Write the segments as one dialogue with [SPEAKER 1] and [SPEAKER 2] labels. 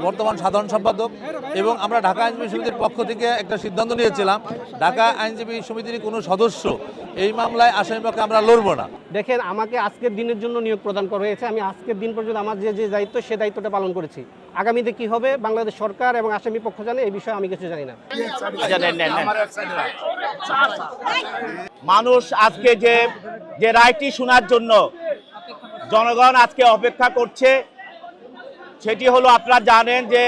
[SPEAKER 1] বর্তমান সাধারণ সম্পাদক এবং আমরা ঢাকা আইনজীবী সমিতির পক্ষ থেকে একটা সিদ্ধান্ত নিয়েছিলাম, ঢাকা আইনজীবী সমিতির কোনো সদস্য এই মামলায় আসামিপক্ষে আমরা লড়ব না।
[SPEAKER 2] দেখেন, আমাকে আজকের দিনের জন্য নিয়োগ প্রদান করা হয়েছে। আমি আজকের দিন পর্যন্ত আমার যে দায়িত্ব, সে দায়িত্বটা পালন করেছি। আগামীতে কি হবে বাংলাদেশ সরকার এবং আসামি পক্ষ জানে, এই বিষয়ে আমি কিছু জানি না।
[SPEAKER 3] মানুষ আজকে যে রায়টি শোনার জন্য জনগণ আজকে অপেক্ষা করছে, সেটি হলো, আপনারা জানেন যে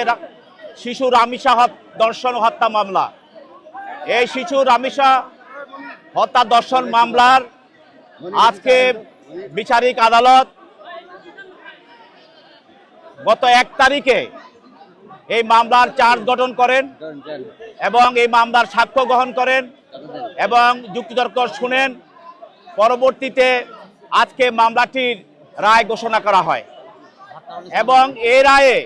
[SPEAKER 3] শিশু রামিসা ধর্ষণ হত্যা মামলা। এই শিশু রামিসা হত্যা ধর্ষণ মামলার আজকে বিচারিক আদালত গত 1 তারিখে এই মামলার চার্জ গঠন করেন এবং এই মামলার সাক্ষ্য গ্রহণ করেন এবং যুক্তিতর্ক শুনেন। পরবর্তীতে আজকে মামলাটির রায় ঘোষণা করা হয় এবং এই রায়ে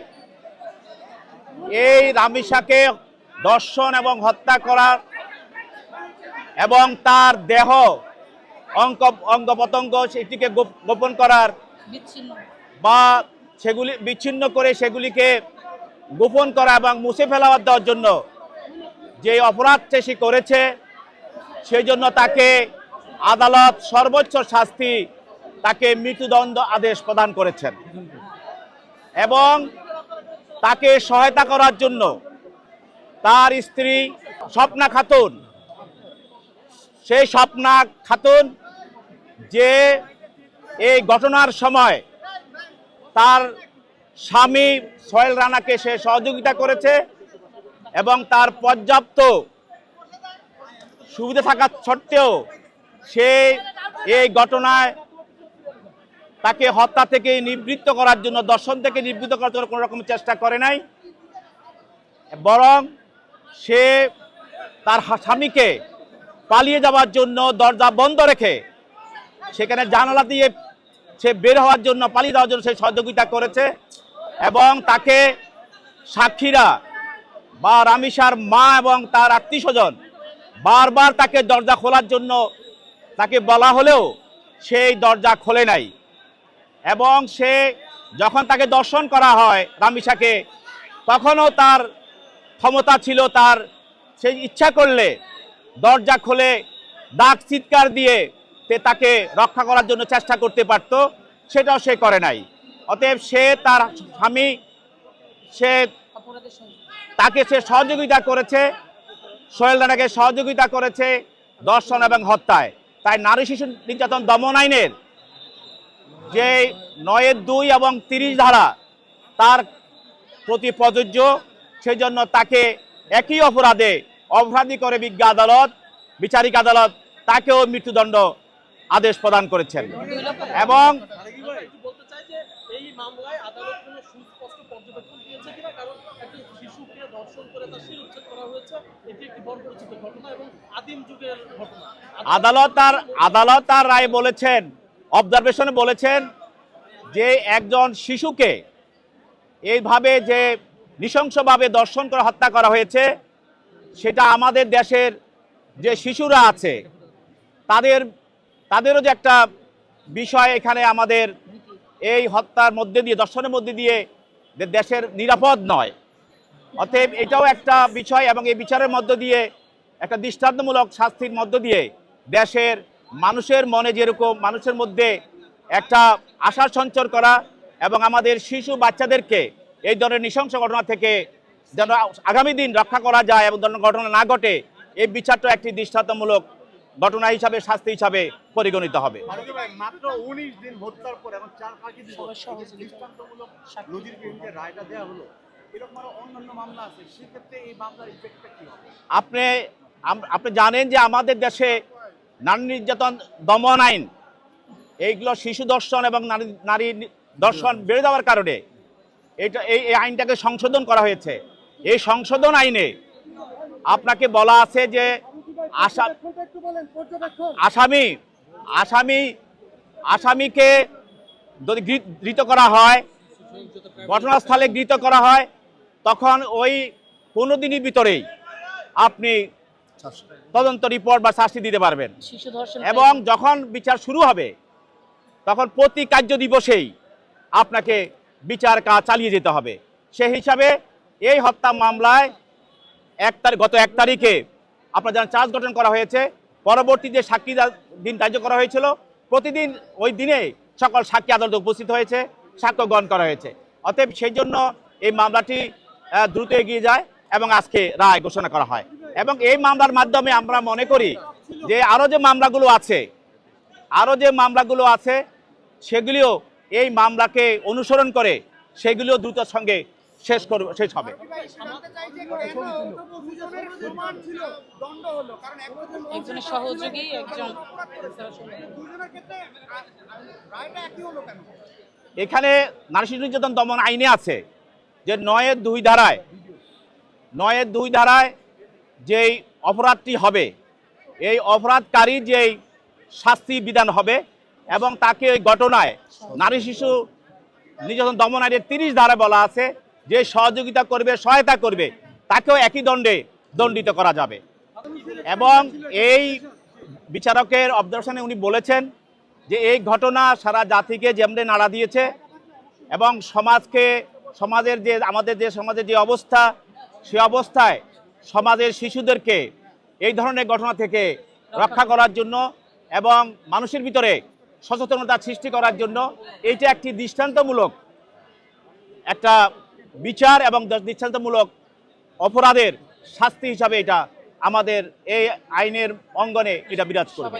[SPEAKER 3] এই রামিসাকে ধর্ষণ এবং হত্যা করার এবং তার দেহ অঙ্গ প্রত্যঙ্গ সেটিকে গোপন করার বা সেগুলি বিচ্ছিন্ন করে সেগুলিকে গোপন করা এবং মুছে ফেলা দেওয়ার জন্য যে অপরাধ সে করেছে, সেই জন্য তাকে আদালত সর্বোচ্চ শাস্তি, তাকে মৃত্যুদণ্ড আদেশ প্রদান করেছেন এবং তাকে সহায়তা করার জন্য তার স্ত্রী স্বপ্না খাতুন, সেই স্বপ্না খাতুন যে এই ঘটনার সময় তার স্বামী সোহেল রানাকে সে সহযোগিতা করেছে এবং তার পর্যাপ্ত সুবিধা থাকা সত্ত্বেও সে এই ঘটনায় তাকে হত্যা থেকে নিবৃত্ত করার জন্য, ধর্ষণ থেকে নিবৃত্ত করার জন্য কোনো রকম চেষ্টা করে নাই, বরং সে তার স্বামীকে পালিয়ে যাওয়ার জন্য দরজা বন্ধ রেখে সেখানে জানালা দিয়ে সে বের হওয়ার জন্য, পালিয়ে যাওয়ার জন্য সে সহযোগিতা করেছে এবং তাকে সাক্ষীরা বা রামিসার মা এবং তার আত্মীয়স্বজন বারবার তাকে দরজা খোলার জন্য তাকে বলা হলেও সেই দরজা খোলে নাই এবং সে যখন তাকে দর্শন করা হয় রামিসাকে, তখনও তার ক্ষমতা ছিল, তার সেই ইচ্ছা করলে দরজা খুলে ডাক চিৎকার দিয়ে তাকে রক্ষা করার জন্য চেষ্টা করতে পারত, সেটাও সে করে নাই। অতএব সে তার স্বামী, সে তাকে সে সহযোগিতা করেছে, সোহেল রানাকে সহযোগিতা করেছে ধর্ষণ এবং হত্যায়। তাই নারী শিশু নির্যাতন দমন আইনের যে 9(2) এবং 30 ধারা তার প্রতি প্রযোজ্য, সেই জন্য তাকে একই অপরাধী করে বিজ্ঞ আদালত, বিচারিক আদালত তাকেও মৃত্যুদণ্ড আদেশ প্রদান করেছেন। এবং আদালত তার রায় বলেছেন, অবজারভেশনে বলেছেন যে একজন শিশুকে এইভাবে যে নৃশংসভাবে ধর্ষণ করে হত্যা করা হয়েছে, সেটা আমাদের দেশের যে শিশুরা আছে তাদেরও যে একটা বিষয় এখানে আমাদের এই হত্যার মধ্যে দিয়ে, ধর্ষণের মধ্যে দিয়ে দেশের নিরাপদ নয়। অতএব এটাও একটা বিষয় এবং এই বিচারের মধ্য দিয়ে একটা দৃষ্টান্তমূলক শাস্তির মধ্য দিয়ে দেশের মানুষের মনে যেরকম মানুষের মধ্যে একটা আশার সঞ্চার করা এবং আমাদের শিশু বাচ্চাদেরকে এই ধরনের নৃশংস ঘটনা থেকে যেন আগামী দিন রক্ষা করা যায় এবং ধরনের ঘটনা না ঘটে, এই বিচারটা একটি দৃষ্টান্তমূলক ঘটনা হিসাবে, শাস্তি হিসাবে পরিগণিত হবে।
[SPEAKER 4] মাত্র 19 দিন হত্যার পর এবং 4-5 দিন দৃষ্টান্তমূলক নজিরবিহীন যে রায়টা দেওয়া হলো, এরকম আরো অন্যান্য মামলা আছে, সেক্ষেত্রে এই মামলার ইফেক্টটা কি হবে?
[SPEAKER 3] আপনি জানেন যে আমাদের দেশে নারী নির্যাতন দমন আইন, এইগুলো শিশু ধর্ষণ এবং নারী ধর্ষণ বেড়ে যাওয়ার কারণে এই আইনটাকে সংশোধন করা হয়েছে। এই সংশোধন আইনে আপনাকে বলা আছে যে আসামিকে যদি গৃহীত করা হয়, ঘটনাস্থলে গৃহীত করা হয়, তখন ওই 15 দিনের ভিতরেই আপনি তদন্ত রিপোর্ট বা শাস্তি দিতে পারবেন এবং যখন বিচার শুরু হবে তখন প্রতি কার্য দিবসেই আপনাকে বিচার কাজ চালিয়ে যেতে হবে। সেই হিসাবে এই হত্যা মামলায় গত 1 তারিখে আপনার জানেন চার্জ গঠন করা হয়েছে। পরবর্তী যে সাক্ষী দিন ধার্য করা হয়েছিল, প্রতিদিন ওই দিনে সকল সাক্ষী আদালতে উপস্থিত হয়েছে, সাক্ষ্য গ্রহণ করা হয়েছে। অতএব সেই জন্য এই মামলাটি দ্রুত এগিয়ে যায় এবং আজকে রায় ঘোষণা করা হয়। এবং এই মামলার মাধ্যমে আমরা মনে করি যে আরও যে মামলাগুলো আছে সেগুলিও এই মামলাকে অনুসরণ করে সেগুলিও দ্রুত সঙ্গে শেষ হবে।
[SPEAKER 5] একজনের সহযোগী একজন
[SPEAKER 3] এখানে নারী শিশু নির্যাতন দমন আইনে আছে যে 9-2 ধারায় যেই অপরাধটি হবে, এই অপরাধকারী যেই শাস্তি বিধান হবে এবং তাকে ওই ঘটনায় নারী শিশু নির্যাতন দমন আইনের 30 ধারায় বলা আছে যে সহযোগিতা করবে, সহায়তা করবে, তাকেও একই দণ্ডে দণ্ডিত করা যাবে। এবং এই বিচারকের অবজারভেশনে উনি বলেছেন যে এই ঘটনা সারা জাতিকে যেমনি নাড়া দিয়েছে এবং সমাজের যে অবস্থা, সে অবস্থায় সমাজের শিশুদেরকে এই ধরনের ঘটনা থেকে রক্ষা করার জন্য এবং মানুষের ভিতরে সচেতনতা সৃষ্টি করার জন্য এইটা একটি দৃষ্টান্তমূলক একটা বিচার এবং দৃষ্টান্তমূলক অপরাধের শাস্তি হিসাবে এটা আমাদের এই আইনের অঙ্গনে এটা বিরাজ করবে।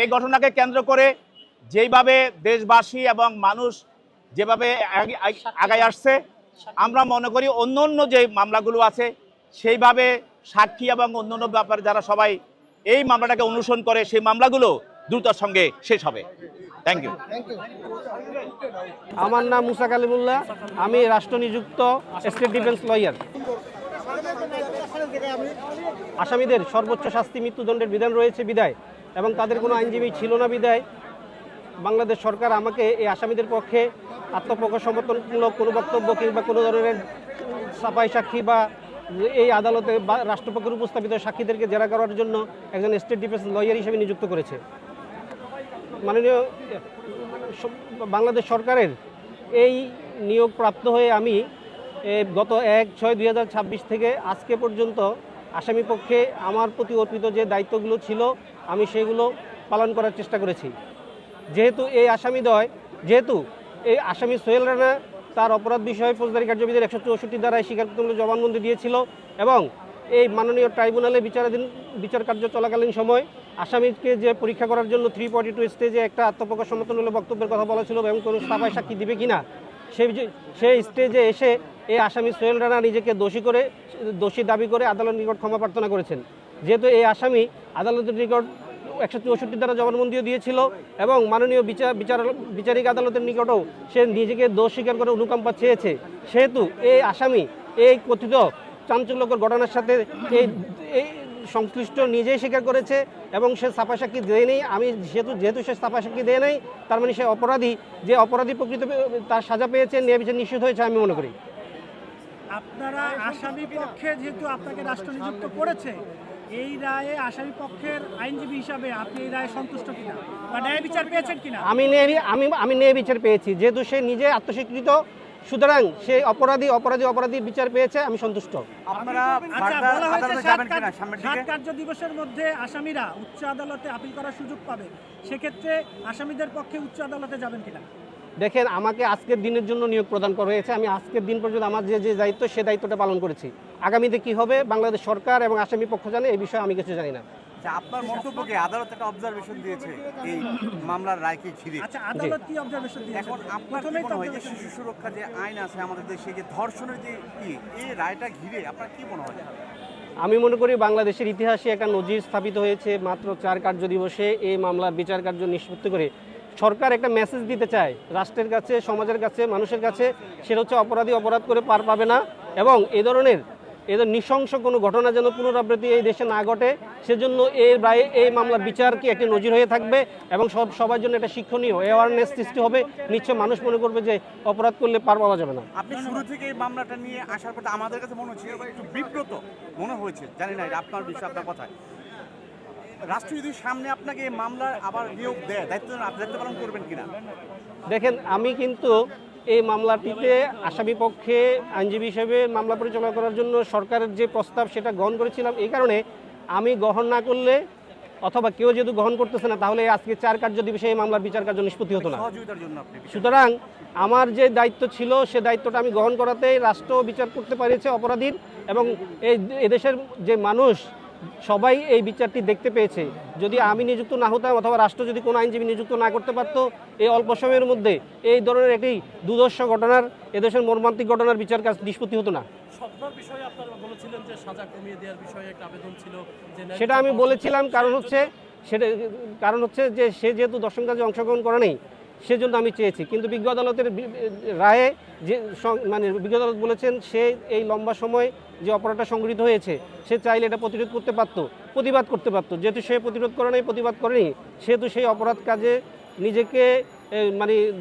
[SPEAKER 3] এই ঘটনাকে কেন্দ্র করে যেইভাবে দেশবাসী এবং মানুষ যেভাবে আগায় আসছে, আমরা মনে করি অন্য যে মামলাগুলো আছে সেইভাবে সাক্ষী এবং অন্যান্য ব্যাপারে যারা সবাই এই মামলাটাকে অনুসরণ করে সেই মামলাগুলো দ্রুততার সঙ্গে শেষ হবে। Thank you.
[SPEAKER 2] আমার নাম মুসা কালিমুল্লাহ, আমি রাষ্ট্র নিযুক্ত স্টেট ডিফেন্স লয়ার। আসামিদের সর্বোচ্চ শাস্তি মৃত্যুদণ্ডের বিধান রয়েছে বিদায় এবং তাদের কোনো আইনজীবী ছিল না বিদায় বাংলাদেশ সরকার আমাকে এই আসামিদের পক্ষে আত্মপক্ষ সমর্থনমূলক কোনো বক্তব্য কিংবা কোনো ধরনের সাফাই সাক্ষী বা এই আদালতে বা রাষ্ট্রপক্ষের উপস্থাপিত সাক্ষীদেরকে জেরা করার জন্য একজন স্টেট ডিফেন্স লয়ার হিসেবে নিযুক্ত করেছে। মাননীয় বাংলাদেশ সরকারের এই নিয়োগ প্রাপ্ত হয়ে আমি গত 1/6/2026 থেকে আজকে পর্যন্ত আসামি পক্ষে আমার প্রতি অর্পিত যে দায়িত্বগুলো ছিল আমি সেগুলো পালন করার চেষ্টা করেছি। যেহেতু এই আসামি সোহেল রানা তার অপরাধ বিষয়ে ফৌজদারি কার্যবিধির 164 ধারায় স্বীকারোক্তিমূলক জবানবন্দি দিয়েছিল এবং এই মাননীয় ট্রাইব্যুনালে বিচার কার্য চলাকালীন সময় আসামিকে যে পরীক্ষা করার জন্য 342 স্টেজে একটা আত্মপক্ষ সমর্থনমূলক বক্তব্যের কথা বলা ছিল এবং কোনো সাফাই সাক্ষী দিবে কিনা সেই স্টেজে এসে এই আসামি সোহেল রানা নিজেকে দোষী দাবি করে আদালতের নিকট ক্ষমা প্রার্থনা করেছেন। যেহেতু এই আসামি আদালতের নিকট 164 ধারা জবানবন্দিও দিয়েছিল এবং মাননীয় বিচারিক আদালতের নিকটও সে নিজেকে দোষ স্বীকার করে অনুকম্পা চেয়েছে, সেহেতু এই আসামি এই কথিত চাঞ্চল্যকর ঘটনার সাথে এই সংশ্লিষ্ট নিজেই স্বীকার করেছে এবং সে সাফাই সাক্ষী দেয় নেই। আমি যেহেতু সে সাফাই সাক্ষী দেয় নাই, তার মানে সে অপরাধী প্রকৃত তার সাজা পেয়েছে, ন্যায় বিচার নিশ্চিত হয়েছে আমি মনে করি।
[SPEAKER 6] আপনারা আসামি পক্ষে যেহেতু আপনাকে রাষ্ট্র নিযুক্ত করেছে, এই রায়ে আসামি পক্ষের আইনজীবী হিসাবে আপনি এই রায়ে সন্তুষ্ট কিনা বা ন্যায় বিচার পেয়েছেন কিনা?
[SPEAKER 2] আমি ন্যায় বিচার পেয়েছি, যেহেতু সে নিজে আত্মস্বীকৃত, সুতরাং সে অপরাধীর বিচার পেয়েছে, আমি সন্তুষ্ট।
[SPEAKER 4] আপনারা
[SPEAKER 6] সাত কার্য দিবসের মধ্যে আসামিরা উচ্চ আদালতে আপিল করার সুযোগ পাবে, সেক্ষেত্রে আসামিদের পক্ষে উচ্চ আদালতে যাবেন কিনা?
[SPEAKER 2] দেখেন, আমাকে আজকের দিনের জন্য নিয়োগ প্রদান করা হয়েছে, আমি আজকের দিন পর্যন্ত আমার যে দায়িত্ব সে দায়িত্বটা পালন করেছি। আগামীতে কি হবে বাংলাদেশ সরকার এবং আসামি পক্ষ জানে, এই বিষয়ে আমি কিছু জানি না।
[SPEAKER 4] আপনার মন্তব্যকে আদালত একটা অবজারভেশন দিয়েছে এই মামলার রায়কে ঘিরে।
[SPEAKER 6] আচ্ছা, আদালত কি অবজারভেশন দিয়েছে?
[SPEAKER 4] এখন আপনার কি মনে হয় যে শিশু সুরক্ষা যে আইন আছে আমাদের দেশে, যে ধর্ষণের যে এই রায়টা ঘিরে আপনার কি মনে হয়?
[SPEAKER 2] আমি মনে করি বাংলাদেশের ইতিহাসে একটা নজির স্থাপিত হয়েছে। মাত্র 4 কার্য দিবসে এই মামলার বিচার কার্য নিষ্পত্তি করে সরকার একটা মেসেজ দিতে চায় রাষ্ট্রের কাছে, সমাজের কাছে, মানুষের কাছে। সেটা হচ্ছে অপরাধী অপরাধ করে পার পাবে না এবং এদের নৃশংস কোনো ঘটনা যেন পুনরাবৃত্তি এই দেশে না ঘটে, সেজন্য এই মামলার বিচার কি একটি নজির হয়ে থাকবে এবং সবার জন্য একটা শিক্ষণীয় অ্যাওয়ারনেস সৃষ্টি হবে। নিশ্চয় মানুষ মনে করবে যে অপরাধ করলে পার পাওয়া যাবে না।
[SPEAKER 4] আপনি শুরু থেকে এই মামলাটা নিয়ে আসার পর আমাদের কাছে মনে হচ্ছে একটু বিব্রত মনে হয়েছে, জানি না এটা আপনার বিষয়, আপনার কথায়। রাষ্ট্র যদি সামনে আপনাকে এই মামলা আবার নিয়োগ দেয়, দায়িত্ব পালন করবেন কিনা?
[SPEAKER 2] দেখেন, আমি কিন্তু এই মামলাটিতে আসামি পক্ষে আইনজীবী হিসেবে মামলা পরিচালনা করার জন্য সরকারের যে প্রস্তাব সেটা গ্রহণ করেছিলাম। এই কারণে আমি গ্রহণ না করলে অথবা কেউ যেহেতু গ্রহণ করতেছে না, তাহলে আজকে 4 কার্য দিবসে এই মামলার বিচার কার্য নিষ্পত্তি হতো না।
[SPEAKER 4] সহযোগিতার জন্য আপনি
[SPEAKER 2] সুতরাং আমার যে দায়িত্ব ছিল সে দায়িত্বটা আমি গ্রহণ করাতেই রাষ্ট্র বিচার করতে পেরেছে অপরাধীর, এবং এদেশের যে মানুষ সবাই এই বিচারটি দেখতে পেয়েছে। যদি আমি নিযুক্ত না হতাম অথবা রাষ্ট্র যদি কোনো আইনজীবী নিযুক্ত না করতে পারত, এই অল্প সময়ের মধ্যে এই ধরনের একটি দুর্ধর্ষ ঘটনার, এদেশের মর্মান্তিক ঘটনার বিচার কাজ নিষ্পত্তি হতো না।
[SPEAKER 7] সবটার বিষয়ে আপনারা বলেছিলেন যে সাজা কমিয়ে দেওয়ার বিষয়ে একটা আবেদন ছিল, যে
[SPEAKER 2] সেটা আমি বলেছিলাম, কারণ হচ্ছে যে সে যেহেতু দর্শন কাজে অংশগ্রহণ করে নেই, সেজন্য আমি চেয়েছি। কিন্তু বিজ্ঞ আদালতের রায়ে যে বিজ্ঞ আদালত বলেছেন সে এই লম্বা সময় যে অপরাধটা সংঘটিত হয়েছে সে চাইলে এটা প্রতিরোধ করতে পারত, প্রতিবাদ করতে পারত। যেহেতু সে প্রতিরোধ করে নাই, প্রতিবাদ করেনি, সেহেতু সেই অপরাধ কাজে নিজেকে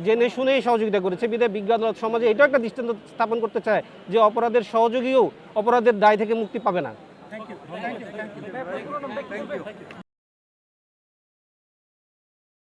[SPEAKER 2] জেনে শুনেই সহযোগিতা করেছে। বিধায় বিজ্ঞ আদালত সমাজে এটাও একটা দৃষ্টান্ত স্থাপন করতে চায় যে অপরাধের সহযোগীও অপরাধের দায় থেকে মুক্তি পাবে না।
[SPEAKER 6] Thank you.